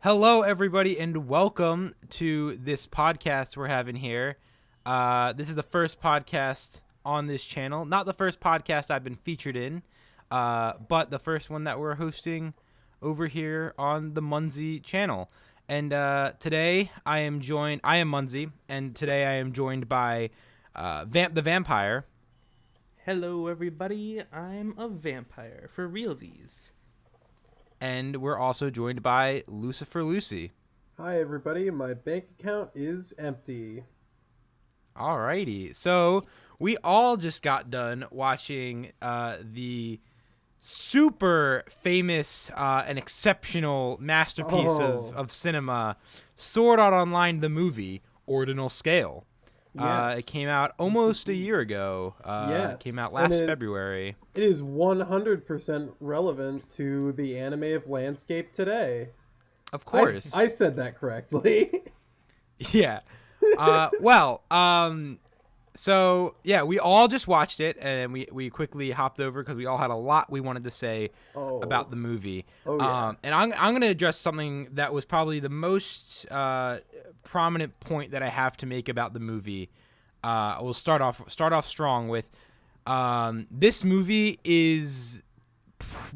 Hello, everybody, and welcome to this podcast we're having here. This is the first podcast on this channel. Not the first podcast I've been featured in, but the first one that we're hosting over here on the Munzie channel. And today I am Munzie, and today I am joined by Vamp the Vampire. Hello, everybody. I'm a vampire for realsies. And we're also joined by Lucifer Lucy. Hi, everybody. My bank account is empty. Alrighty. So we all just got done watching the super famous and exceptional masterpiece of cinema, Sword Art Online, the movie, Ordinal Scale. Yes. It came out almost a year ago. Yes. It came out last February. It is 100% relevant to the anime of landscape today. Of course. I said that correctly. Yeah. So yeah, we all just watched it, and we quickly hopped over because we all had a lot we wanted to say about the movie. Yeah. And I'm going to address something that was probably the most prominent point that I have to make about the movie. We'll start off strong with this movie is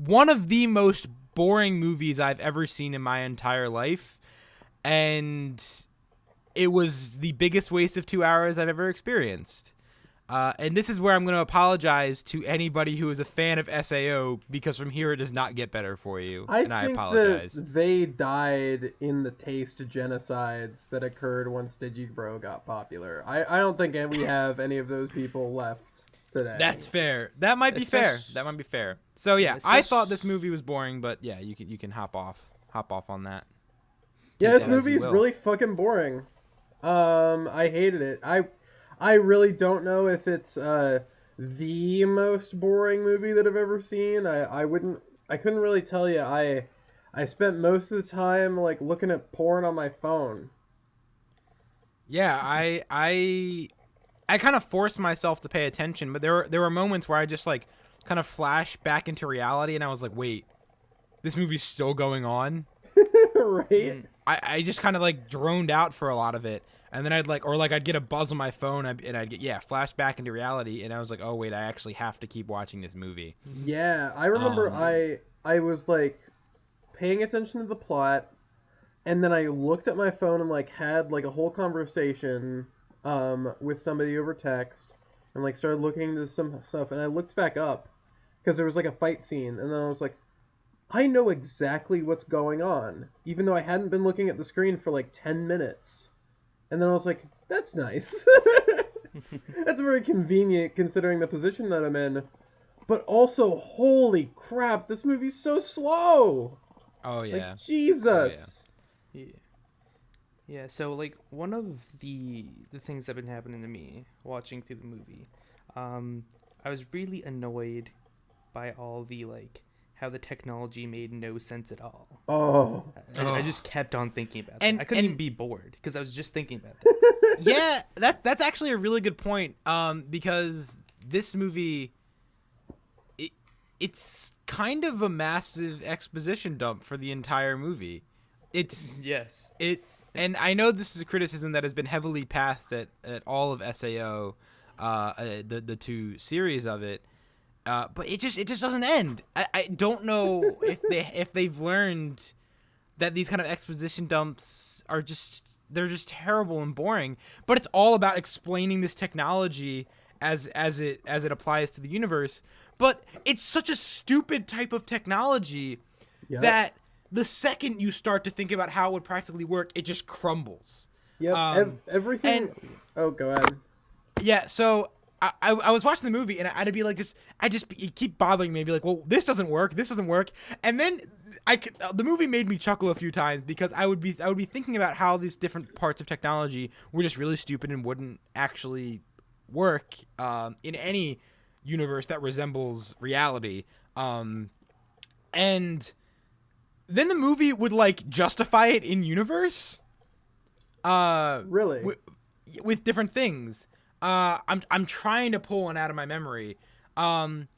one of the most boring movies I've ever seen in my entire life, and it was the biggest waste of 2 hours I've ever experienced. And this is where I'm going to apologize to anybody who is a fan of SAO, because from here it does not get better for you. I apologize. That they died in the taste genocides that occurred once Digibro got popular. I don't think we have any of those people left today. That's fair. That might be fair. So yeah, I thought this movie was boring, but yeah, you can hop off on that. Yeah, this movie is really fucking boring. I hated it. I really don't know if it's the most boring movie that I've ever seen. I couldn't really tell you. I spent most of the time like looking at porn on my phone. Yeah, I kind of forced myself to pay attention, but there were moments where I just like kind of flashed back into reality, and I was like, wait, this movie's still going on? Right? And I just kind of like droned out for a lot of it, and then I'd get a buzz on my phone, and I'd get flash back into reality, and I was like, oh wait, I actually have to keep watching this movie. Yeah, I remember I was like paying attention to the plot, and then I looked at my phone and like had like a whole conversation with somebody over text, and like started looking into some stuff, and I looked back up because there was like a fight scene, and then I was like, I know exactly what's going on, even though I hadn't been looking at the screen for like 10 minutes. And then I was like, that's nice. That's very convenient considering the position that I'm in. But also, holy crap, this movie's so slow. Oh yeah. Like, Jesus. Oh, yeah. Yeah, so like one of the things that have been happening to me watching through the movie, I was really annoyed by all the like how the technology made no sense at all. I just kept on thinking about that. I couldn't even be bored because I was just thinking about that. Yeah, that's actually a really good point. Because this movie, it's kind of a massive exposition dump for the entire movie. And I know this is a criticism that has been heavily passed at all of SAO, the two series of it. But it just doesn't end. I don't know if they've learned that these kind of exposition dumps are they're just terrible and boring. But it's all about explaining this technology as it applies to the universe. But it's such a stupid type of technology that the second you start to think about how it would practically work, it just crumbles. Yep. Everything. Go ahead. Yeah. So I was watching the movie, and I'd be like, it keep bothering me. I'd be like, well, this doesn't work, and then the movie made me chuckle a few times because I would be thinking about how these different parts of technology were just really stupid and wouldn't actually work in any universe that resembles reality. And then the movie would like justify it in universe. Really? With different things. I'm trying to pull one out of my memory. But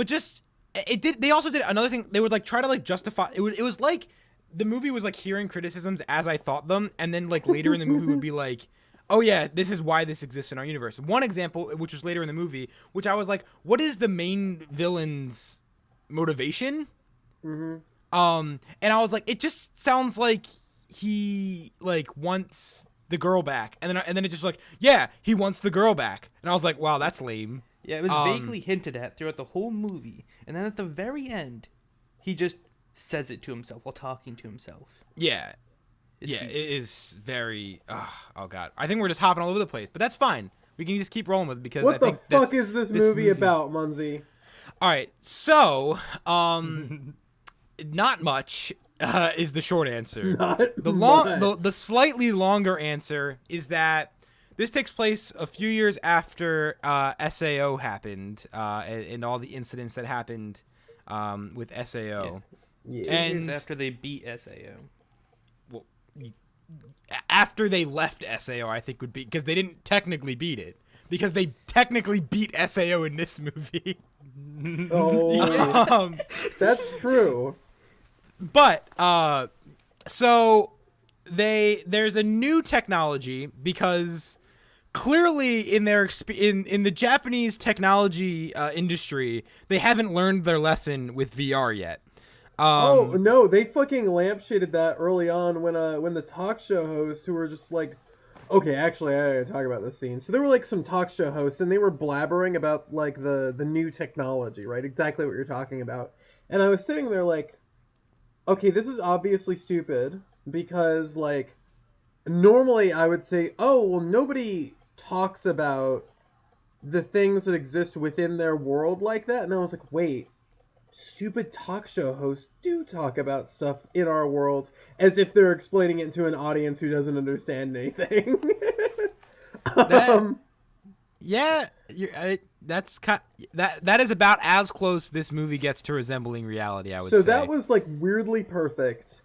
just it did. They also did another thing. They would like try to like justify. It was like the movie was like hearing criticisms as I thought them, and then like later in the movie would be like, oh yeah, this is why this exists in our universe. One example, which was later in the movie, which I was like, what is the main villain's motivation? Mm-hmm. And I was like, it just sounds like he like wants the girl back, and then it just like, yeah, he wants the girl back, and I was like, wow, that's lame. Yeah, it was vaguely hinted at throughout the whole movie, and then at the very end, he just says it to himself while talking to himself. Yeah. It's It weird. is very. Oh god, I think we're just hopping all over the place, but that's fine. We can just keep rolling with it because What I the think fuck is this movie about, Munzie? All right, so not much is the short answer. Not The slightly longer answer is that this takes place a few years after SAO happened and all the incidents that happened with SAO. Yeah. 2 And years after they beat SAO. well, after they left SAO, I think would be because they didn't technically beat it because they technically beat SAO in this movie. Oh, that's true. But so there's a new technology because clearly in their in the Japanese technology industry, they haven't learned their lesson with VR yet. Oh no, they fucking lampshaded that early on when the talk show hosts who were just like, okay, actually I gotta talk about this scene. So there were like some talk show hosts and they were blabbering about like the new technology, right? Exactly what you're talking about. And I was sitting there like, okay, this is obviously stupid because like normally I would say, oh well, nobody talks about the things that exist within their world like that. And I was like, wait. Stupid talk show hosts do talk about stuff in our world as if they're explaining it to an audience who doesn't understand anything. Yeah, that is about as close this movie gets to resembling reality, I would say. So that was like weirdly perfect.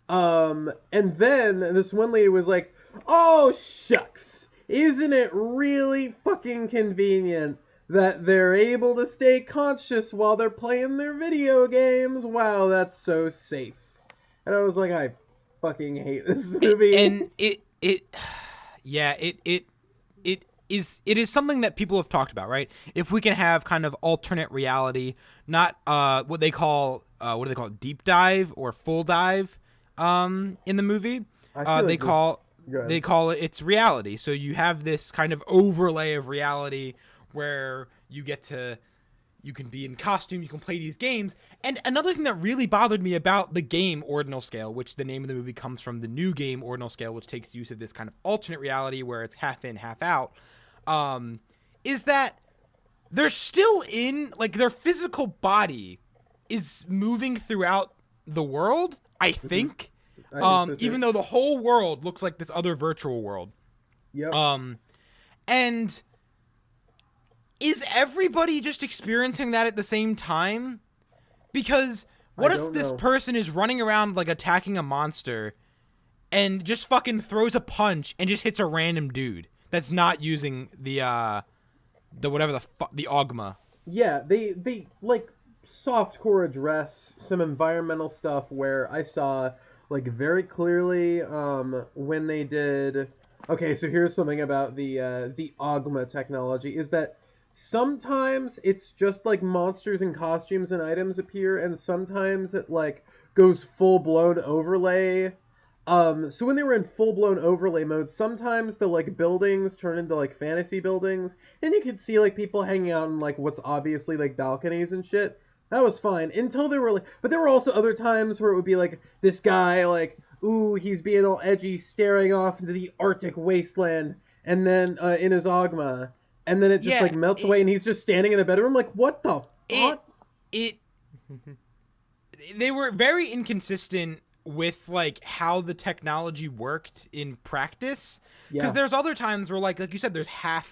And then this one lady was like, "Oh shucks, isn't it really fucking convenient that they're able to stay conscious while they're playing their video games? Wow, that's so safe." And I was like, I fucking hate this movie. And it is something that people have talked about, right? If we can have kind of alternate reality, not what do they call deep dive or full dive in the movie. They call it it's reality. So you have this kind of overlay of reality where you can be in costume, you can play these games. And another thing that really bothered me about the game Ordinal Scale, which the name of the movie comes from the new game Ordinal Scale, which takes use of this kind of alternate reality where it's half in, half out, is that they're still in, like, their physical body is moving throughout the world, I think. Even though the whole world looks like this other virtual world. Yep. And is everybody just experiencing that at the same time? Because what if this person is running around like attacking a monster and just fucking throws a punch and just hits a random dude that's not using the Ogma? Yeah, they like softcore address some environmental stuff where I saw like very clearly when they did. Okay, so here's something about the Ogma technology is that sometimes it's just like monsters and costumes and items appear, and sometimes it like goes full-blown overlay. So when they were in full-blown overlay mode, sometimes the like buildings turn into like fantasy buildings, and you could see like people hanging out in like what's obviously like balconies and shit. That was fine until there were like, but there were also other times where it would be like this guy like, ooh, he's being all edgy, staring off into the Arctic wasteland, and then in his Ogma. And then it just like melts away, and he's just standing in the bedroom, like, what the fuck? They were very inconsistent with like how the technology worked in practice, because there's other times where like you said, there's half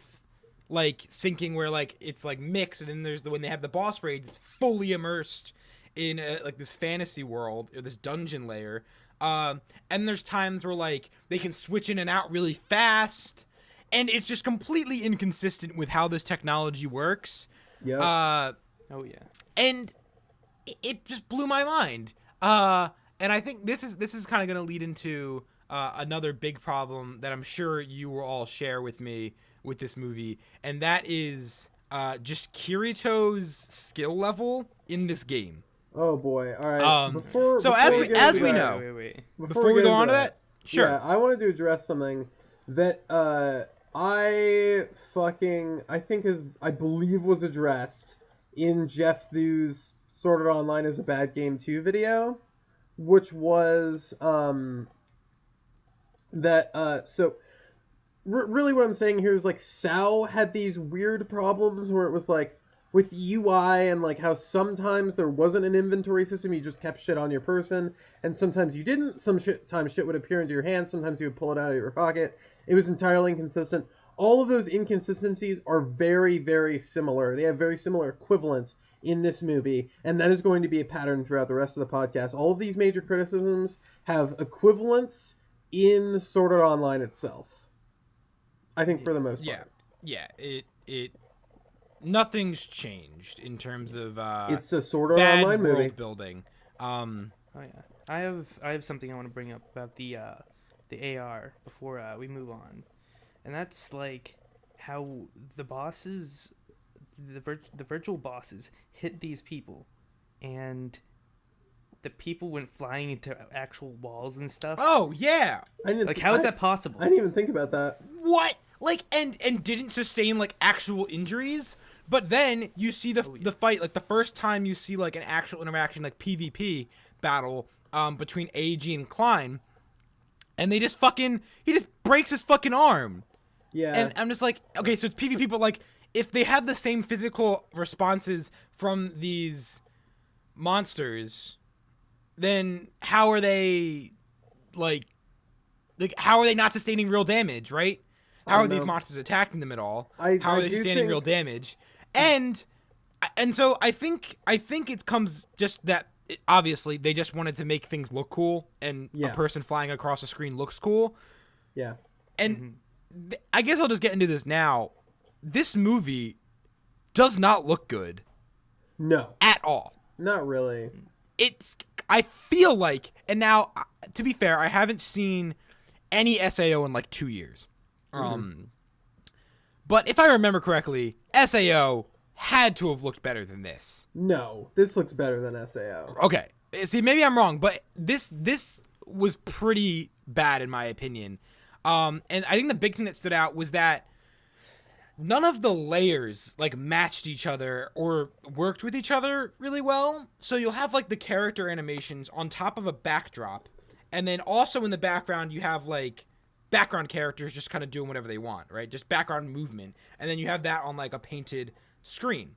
like syncing where like it's like mixed, and then there's when they have the boss raids, it's fully immersed in like this fantasy world or this dungeon layer. And there's times where like they can switch in and out really fast. And it's just completely inconsistent with how this technology works. Yeah. Oh yeah. And it just blew my mind. and I think this is kind of going to lead into another big problem that I'm sure you will all share with me with this movie, and that is just Kirito's skill level in this game. Oh boy! All right. Before Before we go on to that, sure. Yeah, I wanted to address something that I believe was addressed in Jeff Thu's Sword Art Online is a bad game too video, which was really what I'm saying here is like Sal had these weird problems where it was like with UI and like how sometimes there wasn't an inventory system, you just kept shit on your person, and sometimes you didn't. Sometimes shit would appear into your hand, sometimes you would pull it out of your pocket. It was entirely inconsistent. All of those inconsistencies are very, very similar. They have very similar equivalents in this movie, and that is going to be a pattern throughout the rest of the podcast. All of these major criticisms have equivalents in Sword Art Online itself. I think for the most part. Yeah. It nothing's changed in terms of it's a Sword Art bad Online world movie. building. Oh yeah, I have something I want to bring up about the AR before we move on, and that's like how the bosses, the virtual bosses, hit these people, and the people went flying into actual walls and stuff. Oh yeah, like how is that possible? I didn't even think about that. What? Like and didn't sustain like actual injuries, but then you see the fight, like the first time you see like an actual interaction, like PvP battle between AG and Klein, and he just breaks his fucking arm. Yeah. And I'm just like, okay, so it's PvP, but like if they have the same physical responses from these monsters, then how are they how are they not sustaining real damage, right? How are these monsters attacking them at all? How are they sustaining real damage? And so I think it comes just that obviously they just wanted to make things look cool, and a person flying across the screen looks cool. Yeah. And I guess I'll just get into this now. This movie does not look good. No. At all. Not really. I feel like, and now to be fair, I haven't seen any SAO in like 2 years. But if I remember correctly, SAO had to have looked better than this. No, this looks better than SAO. Okay, see, maybe I'm wrong, but this was pretty bad in my opinion. And I think the big thing that stood out was that none of the layers like matched each other or worked with each other really well. So you'll have like the character animations on top of a backdrop, and then also in the background you have like background characters just kind of doing whatever they want, right? Just background movement. And then you have that on like a painted screen,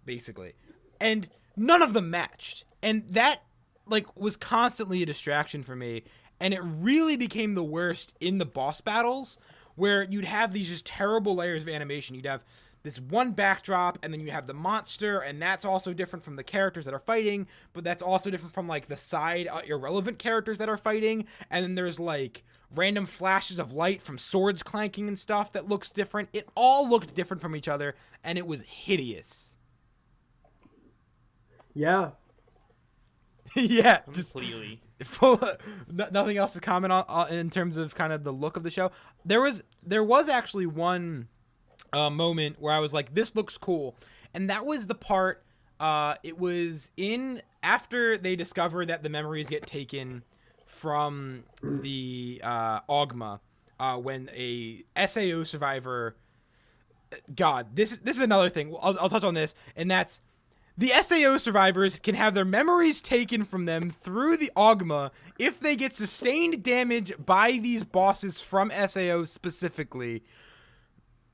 basically. And none of them matched. And that like was constantly a distraction for me. And it really became the worst in the boss battles, where you'd have these just terrible layers of animation. You'd have this one backdrop, and then you have the monster, and that's also different from the characters that are fighting, but that's also different from like the side irrelevant characters that are fighting. And then there's like random flashes of light from swords clanking and stuff that looks different. It all looked different from each other, and it was hideous. Yeah. Yeah, completely. Nothing else to comment on in terms of kind of the look of the show. There was actually one moment where I was like, this looks cool, and that was the part it was in after they discover that the memories get taken from the Ogma, when a SAO survivor, God, this is another thing, I'll touch on this, and that's the SAO survivors can have their memories taken from them through the Ogma if they get sustained damage by these bosses from SAO specifically,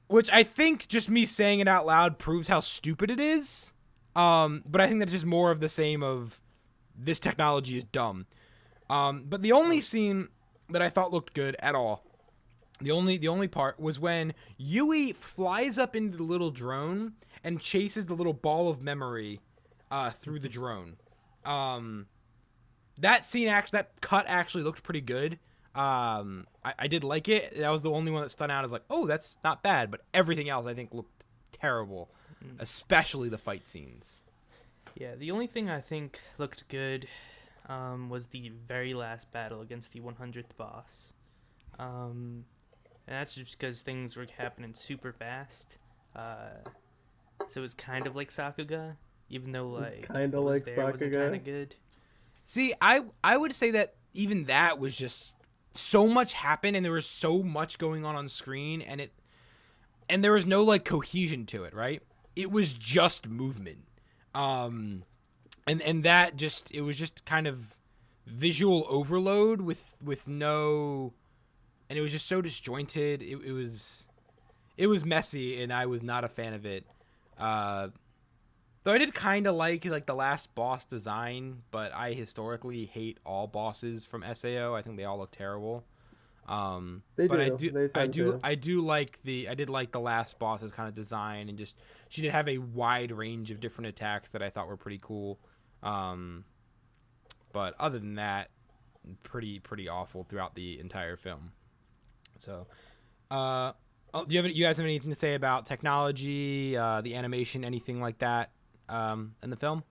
which I think just me saying it out loud proves how stupid it is. But I think that's just more of the same of this technology is dumb. But the only scene that I thought looked good at all, the only part was when Yui flies up into the little drone and chases the little ball of memory through the drone. That scene, that cut actually looked pretty good. I did like it. That was the only one that stood out as like, oh, that's not bad. But everything else I think looked terrible, especially the fight scenes. Yeah, the only thing I think looked good was the very last battle against the 100th boss. And that's just because things were happening super fast. So it's kind of like Sakuga, even though like kind of what was like there wasn't kind Sakuga. of good. See, I would say that even that was just so much happened, and there was so much going on screen, and there was no like cohesion to it, right? It was just movement, and that just, it was just kind of visual overload with no, and it was just so disjointed. It was messy, and I was not a fan of it. Though I did kind of like the last boss design, but I historically hate all bosses from SAO. I think they all look terrible. They but do. They tend to. I did like the last boss's kind of design, and just she did have a wide range of different attacks that I thought were pretty cool. But other than that, pretty awful throughout the entire film. So, you guys have anything to say about technology, the animation, anything like that, in the film?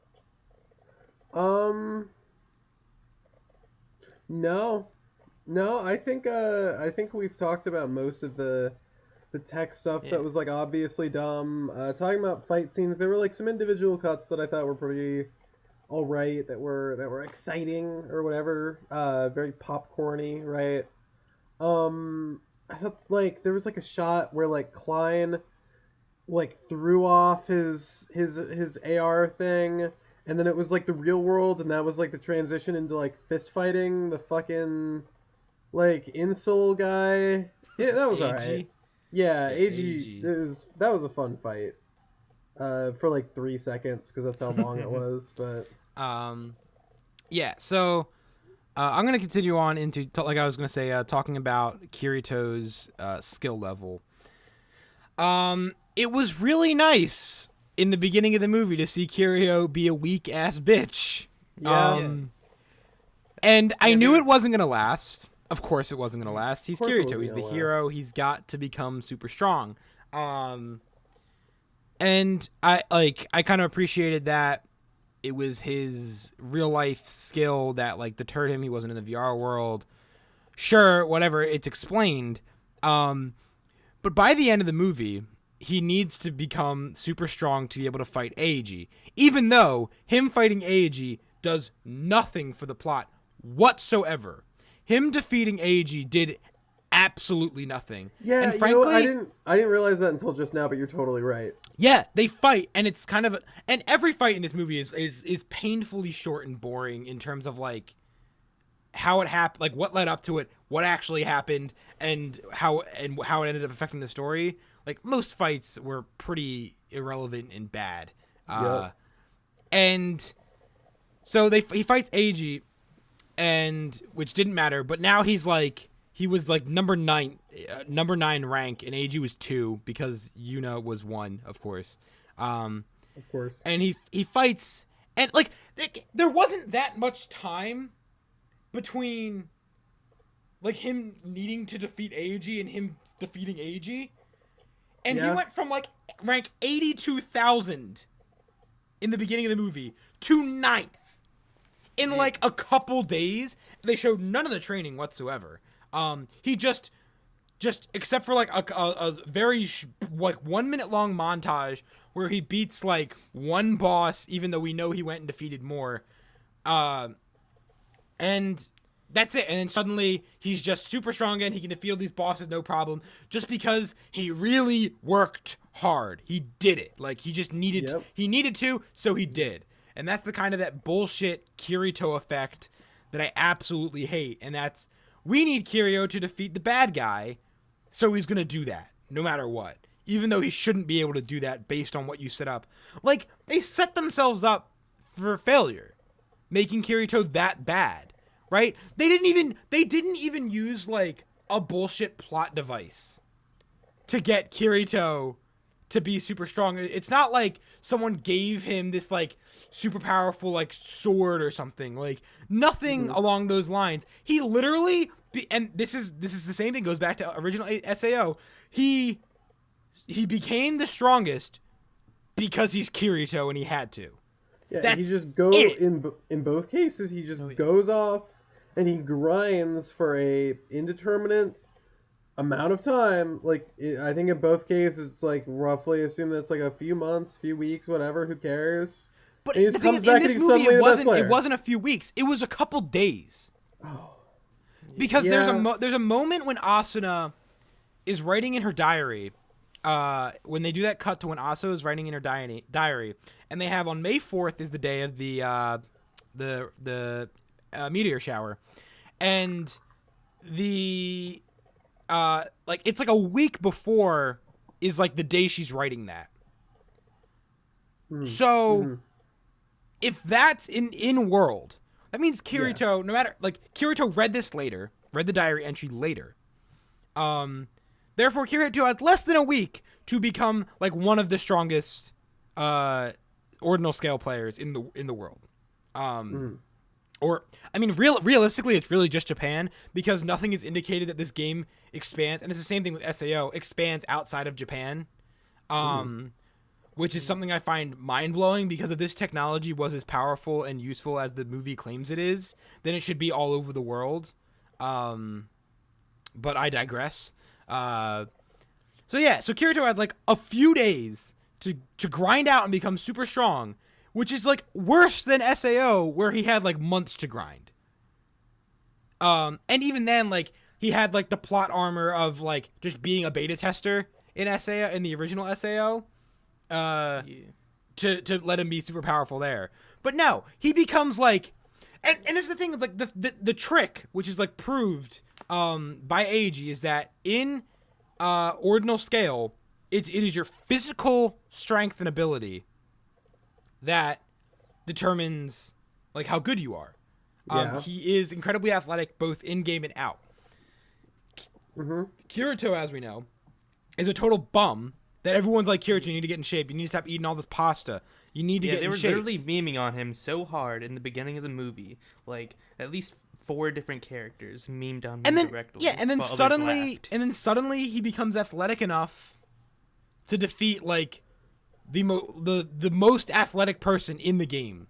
No, I think we've talked about most of the tech stuff Yeah. that was like obviously dumb. Talking about fight scenes, there were like some individual cuts that I thought were pretty all right, that were exciting or whatever. Very popcorny, right? I thought like there was like a shot where like Klein like threw off his AR thing, and then it was like the real world, and that was like the transition into like fist fighting the fucking like incel guy. Yeah, that was alright. Yeah, Yeah, AG. That was a fun fight. For like 3 seconds because that's how long it was. But Yeah. So I'm gonna continue on into like I was gonna say, talking about Kirito's skill level. It was really nice in the beginning of the movie to see Kirito be a weak ass bitch. yeah, And I Yeah, knew there- it wasn't gonna last. Of course it wasn't gonna last. He's Of course it Kirito. wasn't He's the gonna hero. last. He's got to become super strong. And I kind of appreciated that it was his real life skill that like deterred him. He wasn't in the VR world. Sure, whatever, it's explained. But by the end of the movie, he needs to become super strong to be able to fight Eiji. Even though him fighting Eiji does nothing for the plot whatsoever. Him defeating Eiji did absolutely nothing. yeah. And You frankly, know, I didn't realize that until just now, but you're totally right. yeah, they fight, and it's kind of and every fight in this movie is painfully short and boring in terms of like how it happened, like what led up to it, what actually happened, and how it ended up affecting the story. Like most fights were pretty irrelevant and bad. Yep. And so he fights Eiji, and which didn't matter, but now he was like number 9 rank, and Eiji was 2 because Yuna was 1, of course. Of course. And he fights, and like there wasn't that much time between like him needing to defeat Eiji and him defeating Eiji. And he Yeah. went from like rank 82,000 in the beginning of the movie to 9th in like a couple days. They showed none of the training whatsoever. He just except for like a very like 1 minute long montage where he beats like one boss, even though we know he went and defeated more. And that's it. And then suddenly he's just super strong again. He can defeat these bosses no problem, just because he really worked hard. He did it. Like he just needed Yep. he needed to, so he did. And that's the kind of that bullshit Kirito effect that I absolutely hate. And that's, we need Kirito to defeat the bad guy, so he's gonna do that no matter what, even though he shouldn't be able to do that based on what you set up. Like they set themselves up for failure, making Kirito that bad, right? They didn't even use like a bullshit plot device to get Kirito to be super strong. It's not like someone gave him this like super powerful like sword or something. Like nothing along those lines. He literally and this is the same thing, goes back to original SAO. He became the strongest because he's Kirito and he had to. Yeah, That's he just goes it. in both cases. He just Oh, yeah. goes off and he grinds for a indeterminate amount of time. Like I think in both cases, it's like roughly assume that's like a few months, few weeks, whatever. Who cares? But And he the just thing comes is, in back this and he's movie, suddenly the best it player. wasn't a few weeks. It was a couple days. Oh. Because Yeah. there's a moment when Asuna is writing in her diary. When they do that cut to when Asa is writing in her diary, and they have on May 4th is the day of the meteor shower, and the like it's like a week before is like the day she's writing that. So if that's in world, that means Kirito, no matter like Kirito read the diary entry later. Therefore, Kirito has less than a week to become like one of the strongest ordinal scale players in the world. Or I mean, realistically, it's really just Japan because nothing is indicated that this game expands, and it's the same thing with SAO expands outside of Japan. Which is something I find mind-blowing because if this technology was as powerful and useful as the movie claims it is, then it should be all over the world. But I digress. So Kirito had like a few days to grind out and become super strong, which is like worse than SAO where he had like months to grind. And even then, like he had like the plot armor of like just being a beta tester in SAO in the original SAO. To let him be super powerful there. But no, he becomes like and this is the thing, it's like the trick, which is like proved by Eiji, is that in ordinal scale, it is your physical strength and ability that determines like how good you are. He is incredibly athletic both in game and out. Kirito, as we know, is a total bum. That everyone's like, Kirito, you need to get in shape. You need to stop eating all this pasta. You need to get in shape. They were literally memeing on him so hard in the beginning of the movie. Like, at least 4 different characters memed on him directly. Yeah, and then suddenly he becomes athletic enough to defeat like the most athletic person in the game.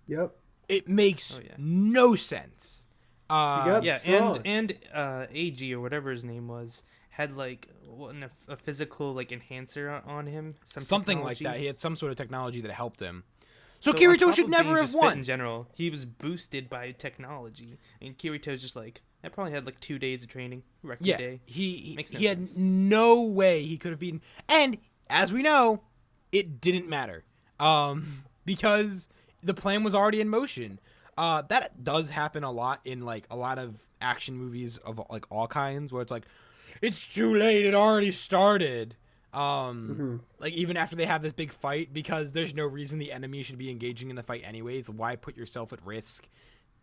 Yep. It makes no sense. Strong. and AG or whatever his name was had like a physical like enhancer on him, something like that. He had some sort of technology that helped him. So on Kirito top should of never being have just fit won. in general, he was boosted by technology, and Kirito's just like, I probably had like 2 days of training. Rookie day. He Makes no he had sense. no way he could have beaten. And as we know, it didn't matter. Because the plan was already in motion. That does happen a lot in like a lot of action movies of like all kinds, where it's like, it's too late, it already started. Like even after they have this big fight, because there's no reason the enemy should be engaging in the fight anyways. Why put yourself at risk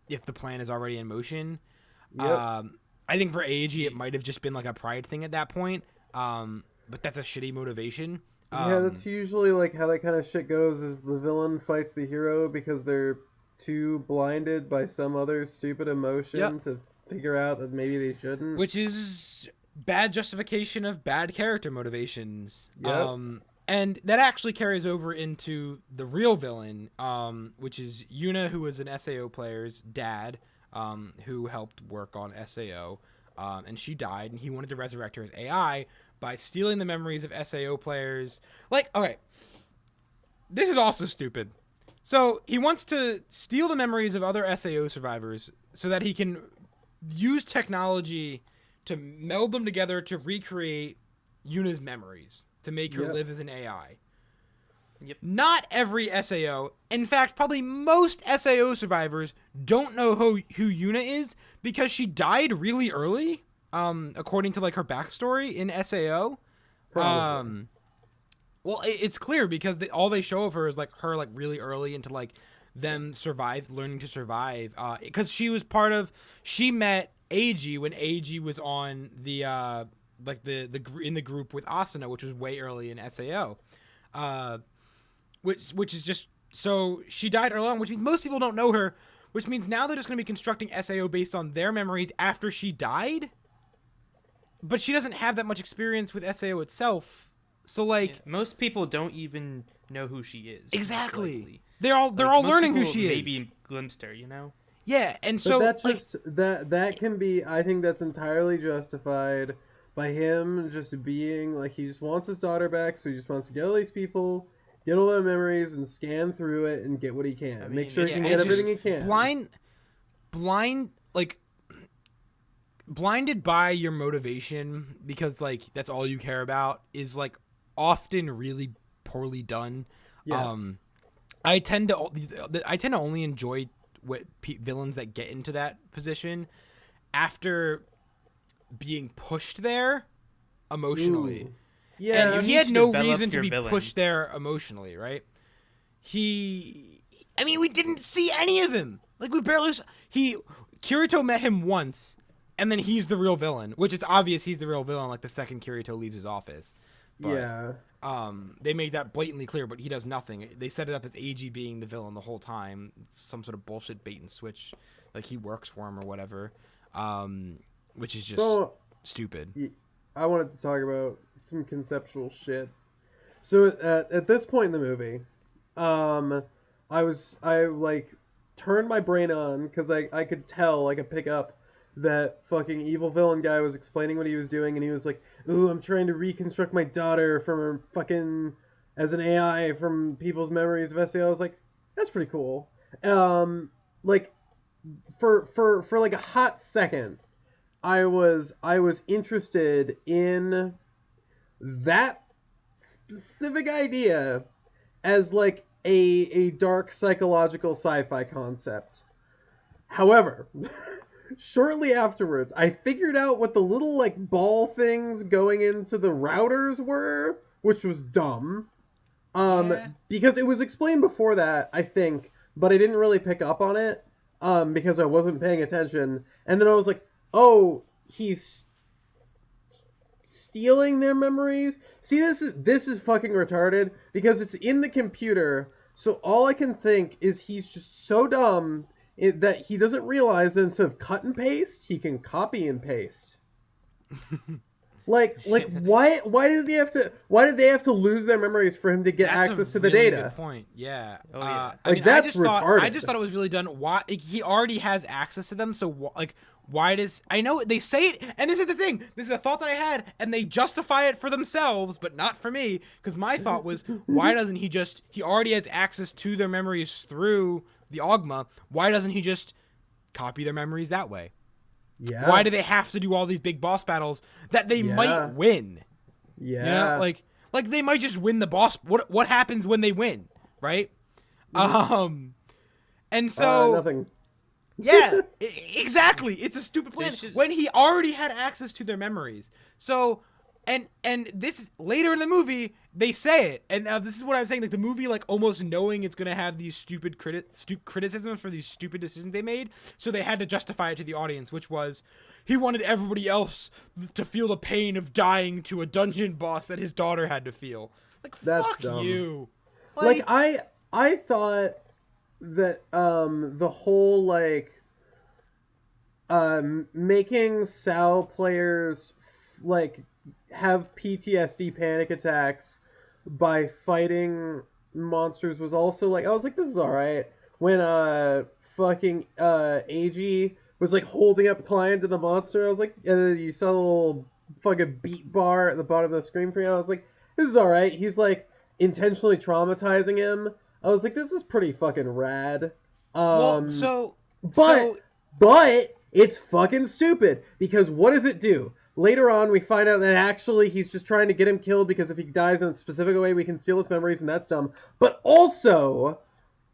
if the plan is already in motion? I think for AG it might have just been like a pride thing at that point. But that's a shitty motivation. That's usually like how that kind of shit goes, is the villain fights the hero because they're too blinded by some other stupid emotion to figure out that maybe they shouldn't. Which is bad justification of bad character motivations. And that actually carries over into the real villain, which is Yuna, who was an SAO player's dad, who helped work on SAO, and she died, and he wanted to resurrect her as AI by stealing the memories of SAO players. Like, okay, this is also stupid. So he wants to steal the memories of other SAO survivors so that he can use technology to meld them together to recreate Yuna's memories, to make her live as an AI. Not every SAO, in fact, probably most SAO survivors don't know who Yuna is because she died really early, according to like her backstory in SAO. Well, it's clear because all they show of her is like her like really early into like them learning to survive. Because she met AG when AG was on the like in the group with Asuna, which was way early in SAO. Which is just, so she died early on, which means most people don't know her, which means now they're just going to be constructing SAO based on their memories after she died. But she doesn't have that much experience with SAO itself. So like most people don't even know who she is. Exactly. they're all Most learning who people she is. maybe glimpsed her, you know. Yeah, and But so that's like, just that can be. I think that's entirely justified by him just being like he just wants his daughter back, so he just wants to get all these people, get all their memories, and scan through it and get what he can. I Make mean, sure he yeah, can and get it's everything he just can. blinded by your motivation because like that's all you care about is like often really poorly done. Yes. I tend to only enjoy villains that get into that position after being pushed there emotionally. Ooh. Yeah. And you he need had to no develop reason to your be villain. pushed there emotionally, right? I mean, we didn't see any of him. Like, we barely Kirito met him once, and then he's the real villain, which is obvious he's the real villain, like, the second Kirito leaves his office. But, Yeah. they made that blatantly clear, but he does nothing. They set it up as AG being the villain the whole time. some sort of bullshit bait and switch. Like, he works for him or whatever. Which is just stupid. I wanted to talk about some conceptual shit. So at this point in the movie, I like turned my brain on because I could tell, I could pick up that fucking evil villain guy was explaining what he was doing, and he was like, "Ooh, I'm trying to reconstruct my daughter from her fucking as an AI from people's memories of SAO." I was like, that's pretty cool. Like for like a hot second, I was interested in that specific idea as like a dark psychological sci-fi concept. However, shortly afterwards, I figured out what the little like ball things going into the routers were, which was dumb. Yeah. Because it was explained before that, I think, but I didn't really pick up on it because I wasn't paying attention. And then I was like, "Oh, he's stealing their memories." See, this is fucking retarded because it's in the computer. So all I can think is he's just so dumb that he doesn't realize that instead of cut and paste, he can copy and paste. Like why did they have to lose their memories for him to get That's access a to the really data? Good point. Yeah. Oh, yeah. I Like, mean, that's I retarded. just thought it was really done. Why he already has access to them? So like, why does I know they say it? And this is the thing. This is a thought that I had, and they justify it for themselves, but not for me. Because my thought was, why doesn't he just? He already has access to their memories through the Ogma. Why doesn't he just copy their memories that way? Yeah. Why do they have to do all these big boss battles that they might win? Yeah. You know, like they might just win the boss. What happens when they win, right? And so Nothing. yeah, exactly. It's a stupid plan should- when he already had access to their memories. So, and this is later in the movie they say it, and this is what I'm saying. Like the movie, like almost knowing it's gonna have these stupid criticisms for these stupid decisions they made, so they had to justify it to the audience, which was he wanted everybody else to feel the pain of dying to a dungeon boss that his daughter had to feel. Like That's fuck dumb. you. Like I thought that the whole like making SAO players like have PTSD panic attacks by fighting monsters was also like, I was like, this is alright. When fucking AG was like holding up client to the monster, I was like, you saw the little fucking beat bar at the bottom of the screen for you. I was like, this is alright. He's like intentionally traumatizing him. I was like, this is pretty fucking rad. But it's fucking stupid because what does it do? Later on, we find out that actually he's just trying to get him killed because if he dies in a specific way, we can steal his memories, and that's dumb. But also,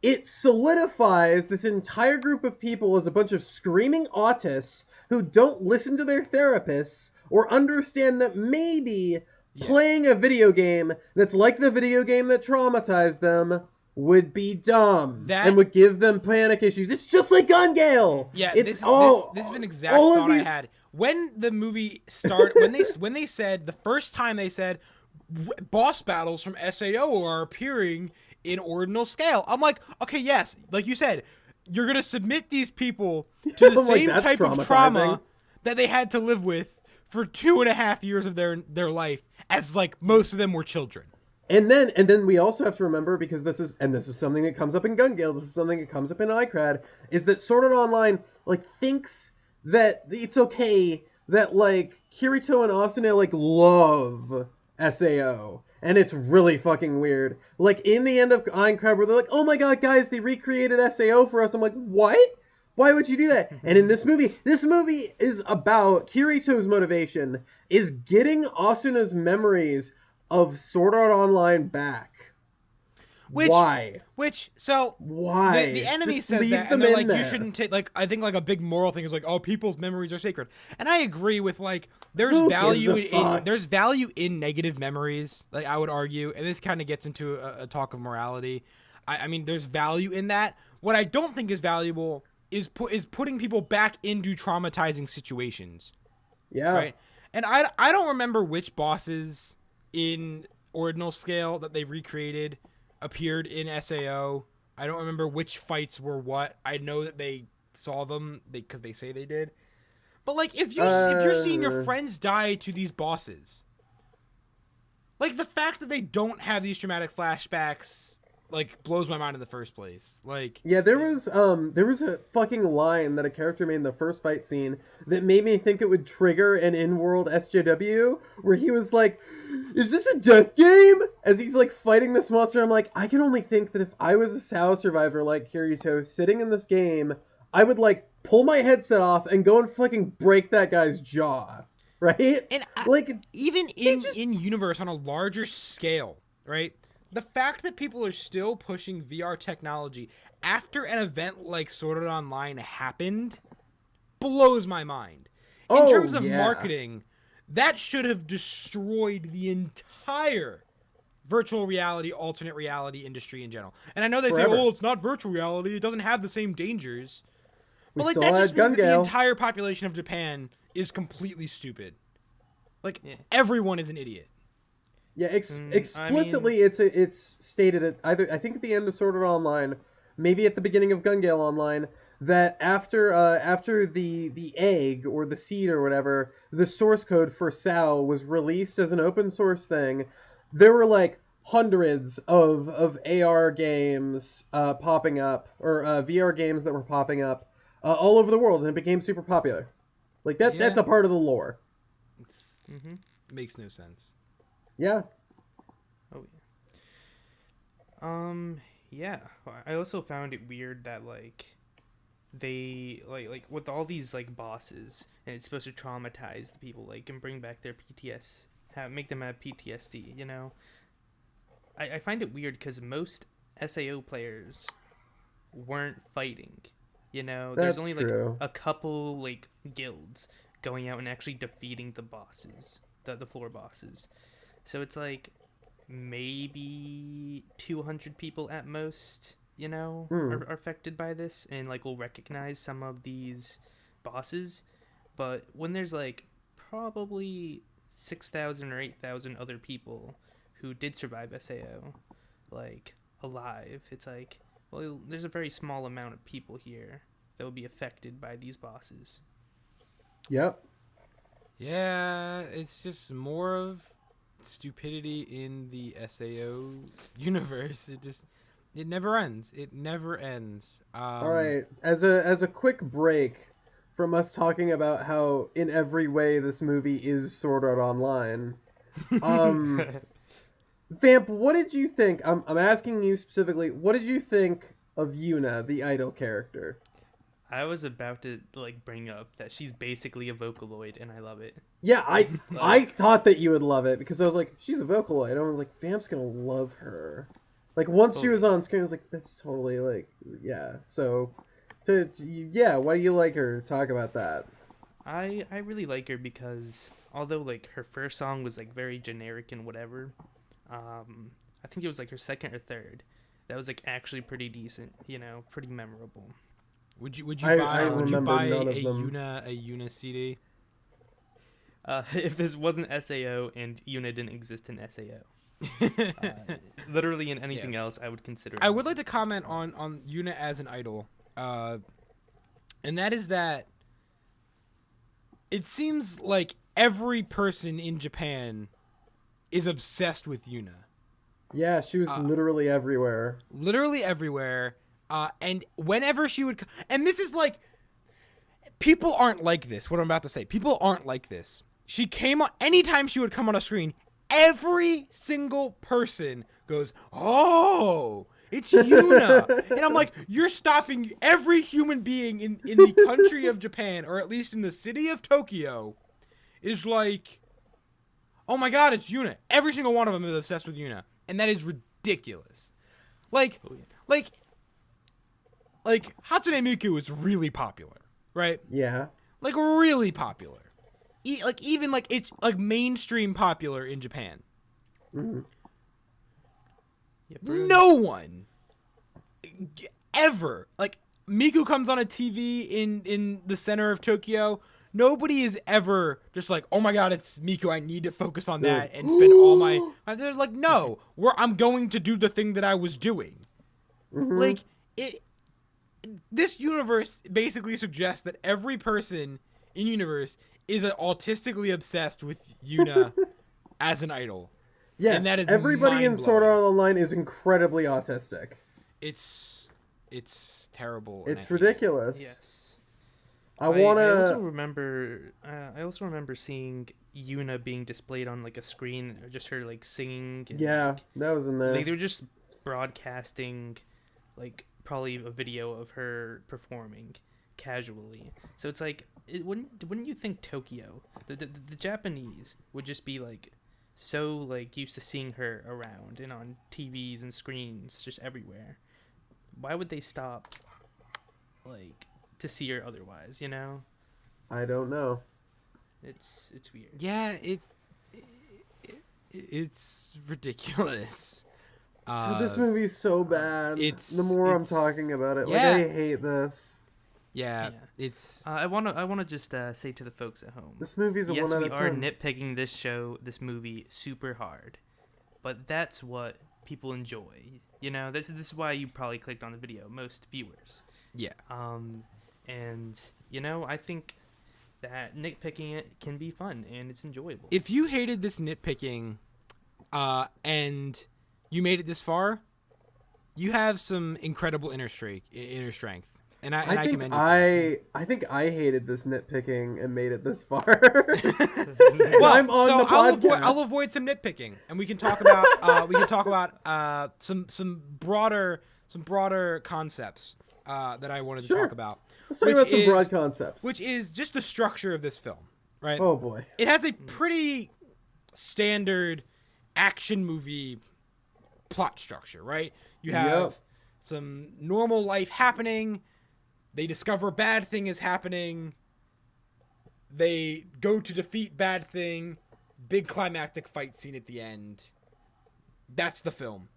it solidifies this entire group of people as a bunch of screaming autists who don't listen to their therapists or understand that maybe playing a video game that's like the video game that traumatized them would be dumb and would give them panic issues. It's just like Gun Gale. Yeah, this is an exact thought I had. When the movie started, when they said the first time they said boss battles from SAO are appearing in Ordinal scale, I'm like, okay, yes, like you said, you're gonna submit these people to the same type of trauma that they had to live with for 2.5 years of their life, as like most of them were children. And then we also have to remember, because this is something that comes up in Gun Gale, this is something that comes up in iCrad, is that Sword Art Online like thinks that it's okay that like Kirito and Asuna like love SAO. And it's really fucking weird. Like in the end of iCrad where they're like, "Oh my god, guys, they recreated SAO for us." I'm like, "What? Why would you do that?" And in this movie is about Kirito's motivation is getting Asuna's memories of Sword Art Online back. Why? So Why? the enemy Just says leave that, them and they're in like, there. you shouldn't take, like, I think like a big moral thing is like, oh, people's memories are sacred, and I agree with like, there's Who value gives a fuck? there's value in negative memories, like I would argue, and this kind of gets into a talk of morality. I mean, there's value in that. What I don't think is valuable is putting people back into traumatizing situations. Yeah. Right. And I don't remember which bosses in Ordinal Scale that they've recreated appeared in SAO. I don't remember which fights were what. I know that they saw them because they say they did. But like, if you're seeing your friends die to these bosses, like the fact that they don't have these traumatic flashbacks like blows my mind in the first place. Like, Yeah, there was a fucking line that a character made in the first fight scene that made me think it would trigger an in-world SJW, where he was like, "Is this a death game?" As he's like fighting this monster. I'm like, I can only think that if I was a SAO survivor like Kirito sitting in this game, I would like pull my headset off and go and fucking break that guy's jaw. Right? and Like, even in universe on a larger scale, right? The fact that people are still pushing VR technology after an event like Sword Art Online happened blows my mind. In terms of marketing, that should have destroyed the entire virtual reality, alternate reality industry in general. And I know they say, oh, it's not virtual reality, it doesn't have the same dangers. But like, that just means that the entire population of Japan is completely stupid. Like, everyone is an idiot. Yeah, explicitly, it's stated at either, I think at the end of Sword Art Online, maybe at the beginning of Gun Gale Online, that after the egg or the seed or whatever, the source code for SAO was released as an open source thing. There were like hundreds of AR games popping up, or VR games that were popping up all over the world, and it became super popular. Like that's a part of the lore. It makes no sense. Yeah. Oh yeah. Yeah. I also found it weird that like they like with all these like bosses, and it's supposed to traumatize the people, like, and bring back their make them have PTSD. You know. I find it weird because most SAO players weren't fighting. You know, there's only like a couple like guilds going out and actually defeating the bosses, the floor bosses. So it's like maybe 200 people at most, you know, are affected by this and like will recognize some of these bosses. But when there's like probably 6,000 or 8,000 other people who did survive SAO, like, alive, it's like, well, there's a very small amount of people here that will be affected by these bosses. Yep. Yeah, it's just more of stupidity in the SAO universe. It never ends. It never ends. All right, as a quick break from us talking about how in every way this movie is Sword Art Online, Vamp, what did you think? I'm asking you specifically. What did you think of Yuna, the idol character? I was about to like bring up that she's basically a Vocaloid, and I love it. Yeah, I thought that you would love it because I was like, she's a Vocaloid. And I was like, Vamp's gonna love her. Like once she was on screen, I was like, that's totally like, yeah. So, why do you like her? Talk about that. I really like her because although like her first song was like very generic and whatever, I think it was like her second or third that was like actually pretty decent, you know, pretty memorable. Would you buy a Yuna CD? If this wasn't SAO and Yuna didn't exist in SAO, literally in anything else, I would consider it. I would like to comment on Yuna as an idol, and that is that it seems like every person in Japan is obsessed with Yuna. Yeah, she was literally everywhere. Literally everywhere. And whenever she would, and this is like, people aren't like this. What I'm about to say, people aren't like this. She came on, anytime she would come on a screen, every single person goes, "Oh, it's Yuna." And I'm like, you're stopping every human being in the country of Japan, or at least in the city of Tokyo, is like, "Oh my God, it's Yuna." Every single one of them is obsessed with Yuna. And that is ridiculous. Like Hatsune Miku is really popular, right? Yeah. Like really popular. Even like it's like mainstream popular in Japan. Mm-hmm. Yeah, No one ever, like, Miku comes on a TV in the center of Tokyo. Nobody is ever just like, "Oh my God, it's Miku. I need to focus on that and spend all my." They're like, "No, I'm going to do the thing that I was doing." Mm-hmm. Like this universe basically suggests that every person in universe is autistically obsessed with Yuna as an idol. Yes, And that is everybody in Sword mind-blowing. Art Online is incredibly autistic. It's terrible. It's and I hate it. ridiculous. Yes. I I also wanna. remember seeing Yuna being displayed on like a screen, or just her like singing. And, Yeah, like, that was in there. they were just broadcasting, like probably a video of her performing casually. So it's like, wouldn't you think Tokyo, the Japanese would just be like so like used to seeing her around and on TVs and screens just everywhere? Why would they stop like to see her otherwise, you know? I don't know. It's weird. Yeah, it's ridiculous. God, this movie's so bad. it's- The more I'm it's- talking about it, yeah. like I hate this. Yeah, Yeah. it's I wanna just say to the folks at home. This movie's a Yes, 1 out we of are 10. nitpicking this movie super hard, but that's what people enjoy. You know, this is why you probably clicked on the video, most viewers. yeah. And you know, I think that nitpicking it can be fun and it's enjoyable. If you hated this nitpicking, and you made it this far, you have some incredible inner strength, and I I think commend you. For that. I think I hated this nitpicking and made it this far. Well, I'm on so the podcast. I'll avoid some nitpicking, and we can talk about some broader concepts that I wanted to Sure. talk about. Let's talk about some broad concepts. Which is just the structure of this film, right? Oh boy. It has a pretty standard action movie plot structure, right? You have Yep. some normal life happening. They discover bad thing is happening. They go to defeat bad thing. Big climactic fight scene at the end. That's the film.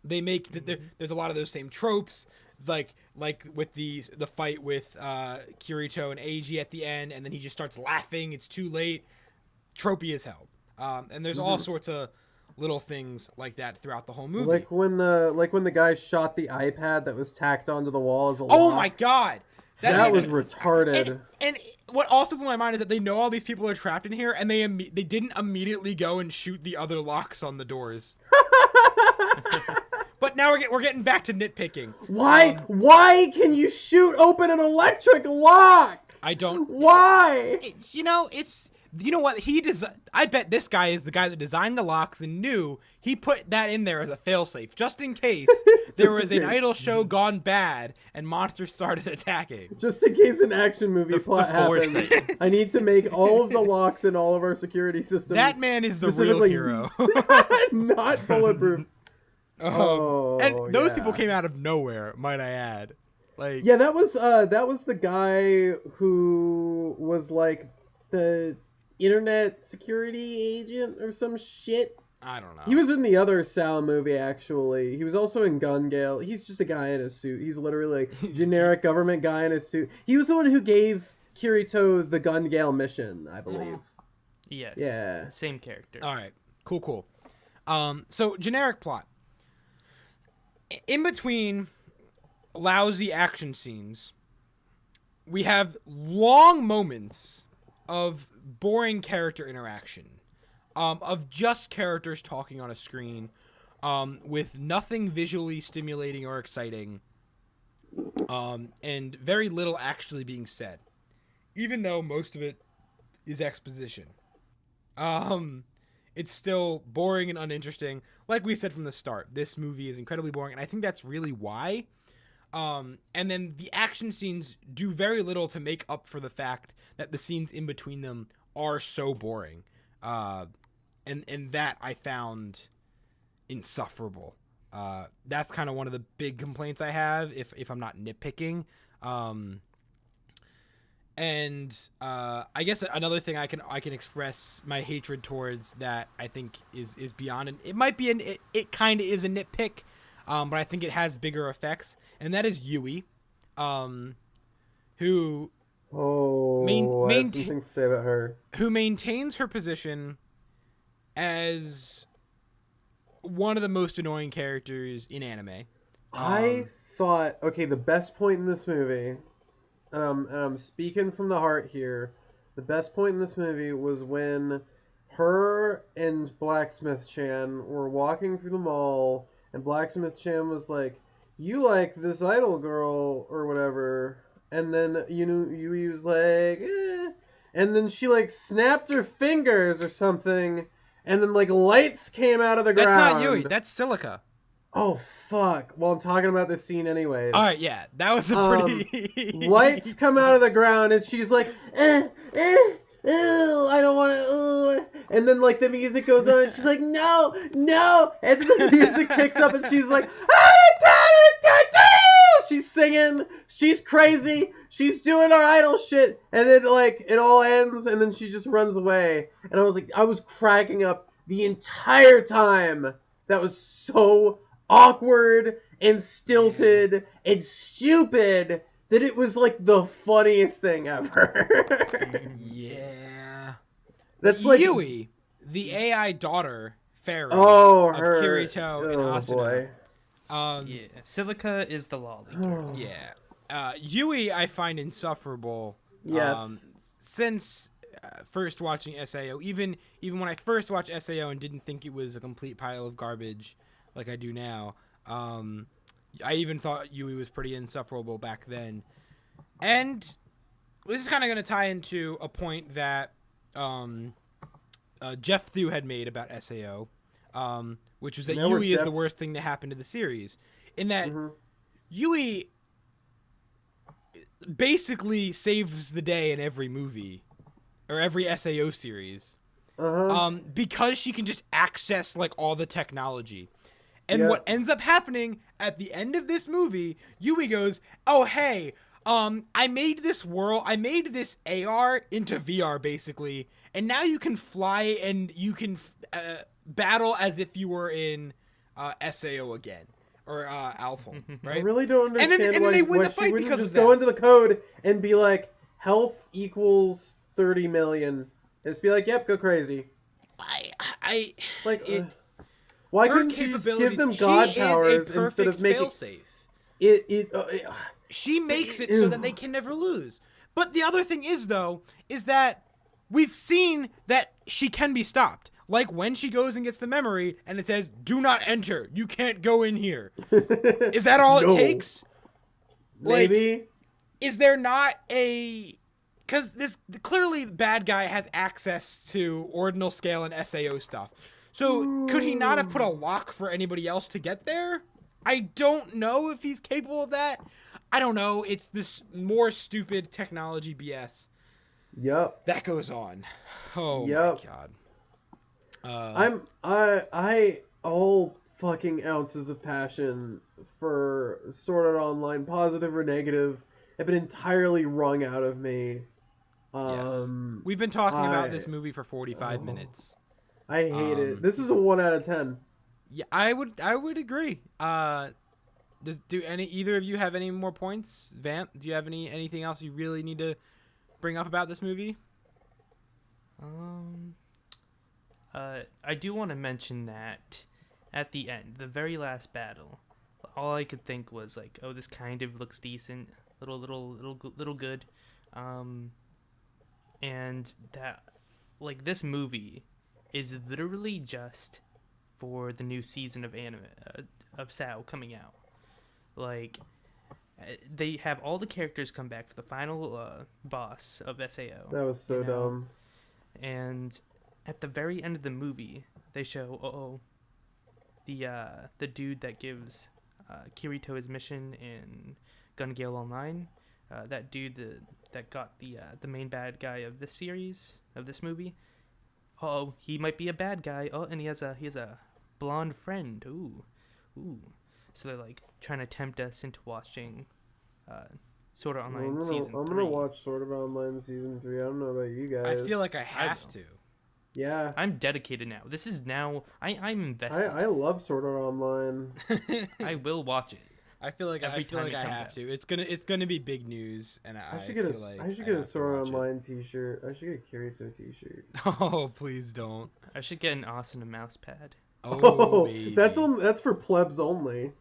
They make there's a lot of those same tropes, like with the fight with Kirito and Eiji at the end, and then he just starts laughing. It's too late. Tropey as hell. And there's all sorts of little things like that throughout the whole movie. Like when the guy shot the iPad that was tacked onto the wall as a Oh lock. my God, That was retarded. And what also blew my mind is that they know all these people are trapped in here, and they didn't immediately go and shoot the other locks on the doors. But now we're getting back to nitpicking. Why can you shoot open an electric lock? I don't. Why? You know what I bet this guy is the guy that designed the locks and knew he put that in there as a failsafe just in case there was an idol show gone bad and monsters started attacking. Just in case an action movie plot happens, foresight. I need to make all of the locks in all of our security systems. That man is the real specifically hero. not bulletproof. Oh, and those yeah. people came out of nowhere, might I add. Like, Yeah, that was the guy who was like the internet security agent or some shit. I don't know. He was in the other Sal movie, actually. He was also in Gun Gale. He's just a guy in a suit. He's literally like generic government guy in a suit. He was the one who gave Kirito the Gun Gale mission, I believe. Yes. Yeah. Same character. All right. Cool. So generic plot. In between lousy action scenes, we have long moments of boring character interaction. of just characters talking on a screen, with nothing visually stimulating or exciting, and very little actually being said, even though most of it is exposition. It's still boring and uninteresting. Like we said from the start, this movie is incredibly boring, and I think that's really why. And then the action scenes do very little to make up for the fact that the scenes in between them are so boring. And that I found insufferable. That's kind of one of the big complaints I have, if I'm not nitpicking. And I guess another thing I can express my hatred towards that I think is beyond, and it might be it kind of is a nitpick, but I think it has bigger effects, and that is Yui, who I have something to say about her. Who maintains her position as one of the most annoying characters in anime. I thought, okay, the best point in this movie, and I'm speaking from the heart here, the best point in this movie was when her and Blacksmith Chan were walking through the mall, and Blacksmith Chan was like, "You like this idol girl," or whatever, and then, Yui was like, eh. And then she, like, snapped her fingers or something, and then, like, lights came out of the ground. That's not Yui, that's Silica. Oh, fuck. Well, I'm talking about this scene anyways. Alright, yeah. That was a pretty... lights come out of the ground, and she's like, I don't want to, and then, like, the music goes on, and she's like, no, and then the music kicks up, and she's like, she's singing, she's crazy, she's doing our idol shit, and then, like, it all ends, and then she just runs away, and I was cracking up the entire time. That was so awkward and stilted and stupid that it was like the funniest thing ever. Yeah. That's like Yui, the AI daughter fairy of Kirito and Asuna. Boy. Yeah, Silica is the lolly girl. Yeah. Yui I find insufferable. Yes. Since first watching SAO, even when I first watched SAO and didn't think it was a complete pile of garbage like I do now, I even thought Yui was pretty insufferable back then. And this is kind of going to tie into a point that Jeff Thew had made about SAO, which was that Yui is the worst thing to happen to the series. In that Yui basically saves the day in every movie or every SAO series, because she can just access like all the technology. And what ends up happening at the end of this movie, Yui goes, "Oh hey, I made this AR into VR basically, and now you can fly and you can battle as if you were in SAO again." Or Alpha, right? I really don't understand and why, they win why the she fight wouldn't because just of go that. into the code and be like, health equals 30 million. And just be like, yep, go crazy. Why couldn't she just give them god powers instead of making it? She makes it so that they can never lose. But the other thing is that we've seen that she can be stopped. Like when she goes and gets the memory and it says, "Do not enter. You can't go in here." Is that all it takes? Maybe. Like, is there not a... Because clearly the bad guy has access to Ordinal scale and SAO stuff. So could he not have put a lock for anybody else to get there? I don't know if he's capable of that. I don't know. It's this more stupid technology BS. Yep. That goes on. Oh my god. I all fucking ounces of passion for Sword Art Online, positive or negative, have been entirely wrung out of me. Yes. We've been talking about this movie for 45 minutes. I hate it. This is a 1 out of 10. Yeah, I would agree. Do either of you have any more points? Vamp, do you have anything else you really need to bring up about this movie? I do want to mention that at the end, the very last battle, all I could think was like, oh, this kind of looks decent, little good, and that, like, this movie is literally just for the new season of anime of SAO coming out. Like, they have all the characters come back for the final boss of SAO. That was so dumb. And at the very end of the movie, they show the dude that gives Kirito his mission in Gun Gale Online. That dude that got the main bad guy of this series, of this movie. Oh, he might be a bad guy. Oh, and he has a blonde friend. Ooh. So they're like trying to tempt us into watching Sword Art Online season 3. I'm gonna watch Sword Art Online season 3. I don't know about you guys. I feel like I have to. Yeah. I'm dedicated now. This is now. I'm invested. I love Sword Art Online. I will watch it. I feel like I have to. It's gonna be big news, and I should get a Sword Art Online T-shirt. I should get a Kirito T-shirt. Oh, please don't. I should get an Asuna mouse pad. Oh, baby. That's for plebs only.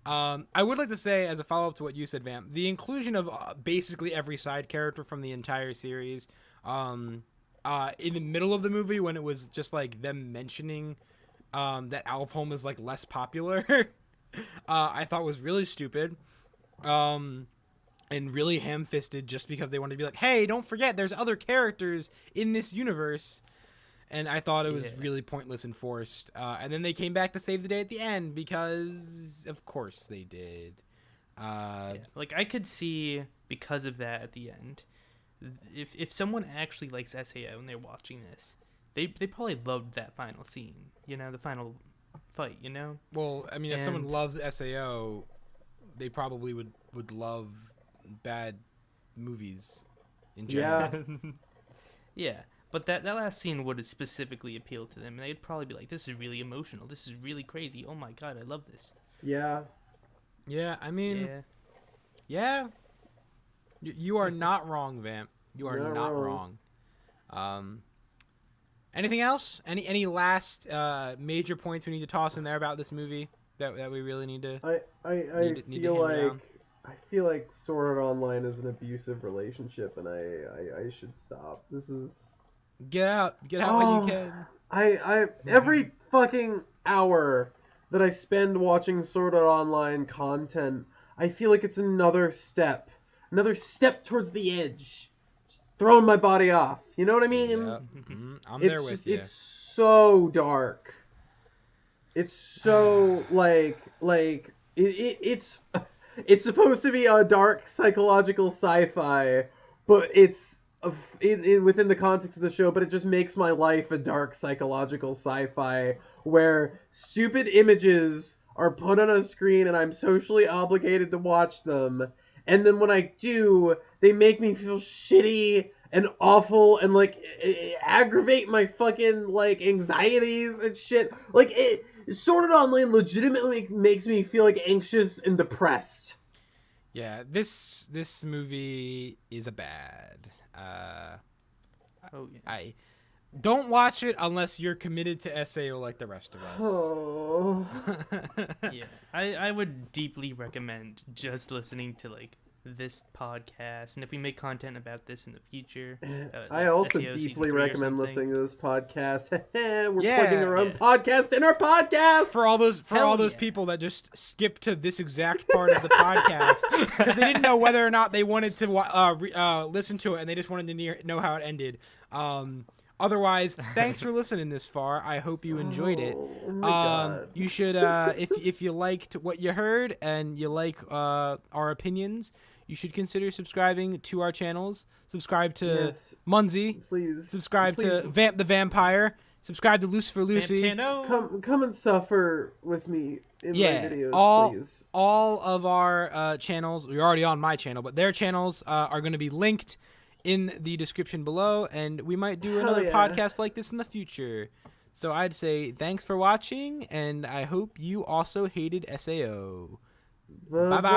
I would like to say, as a follow-up to what you said, Vamp, the inclusion of basically every side character from the entire series, in the middle of the movie when it was just like them mentioning that Alfholm is like less popular, I thought was really stupid, and really ham-fisted just because they wanted to be like, hey, don't forget there's other characters in this universe. And I thought it was really pointless and forced. And then they came back to save the day at the end because, of course, they did. Like, I could see, because of that at the end, if someone actually likes SAO and they're watching this, they probably loved that final scene, the final fight, Well, I mean, if someone loves SAO, they probably would love bad movies in general. Yeah. But that last scene would specifically appeal to them, and they'd probably be like, this is really emotional. This is really crazy. Oh my god, I love this. Yeah. Yeah, I mean... Yeah. You are not wrong, Vamp. You are not wrong. Anything else? Any last major points we need to toss in there about this movie that we really need to... I feel like Sword Art Online is an abusive relationship, and I should stop. This is... Get out when you can. I every fucking hour that I spend watching Sword Art Online content, I feel like it's another step towards the edge, just throwing my body off. You know what I mean? Yeah. Mm-hmm. I'm there with you. It's so dark. It's so it's supposed to be a dark psychological sci-fi, but it's within the context of the show, but it just makes my life a dark psychological sci-fi where stupid images are put on a screen and I'm socially obligated to watch them, and then when I do, they make me feel shitty and awful and aggravate my fucking anxieties and shit. Sword Art Online legitimately makes me feel anxious and depressed. Yeah, this movie is a bad. I don't watch it unless you're committed to SAO like the rest of us. Oh. Yeah, I would deeply recommend just listening to this podcast, and if we make content about this in the future, I also SEO deeply recommend listening to this podcast. We're Yeah, plugging our own podcast in our podcast for all those people that just skip to this exact part of the podcast because they didn't know whether or not they wanted to listen to it, and they just wanted to know how it ended. Otherwise, thanks for listening this far. I hope you enjoyed it. Oh my God. You should, if you liked what you heard and you like our opinions, you should consider subscribing to our channels. Subscribe to Munzie. Please. Subscribe to Vamp the Vampire. Subscribe to Lucifer Lucy. Come and suffer with me in my videos, please. All of our channels, you're already on my channel, but their channels are going to be linked in the description below, and we might do another podcast like this in the future. So I'd say thanks for watching, and I hope you also hated SAO. Bye-bye.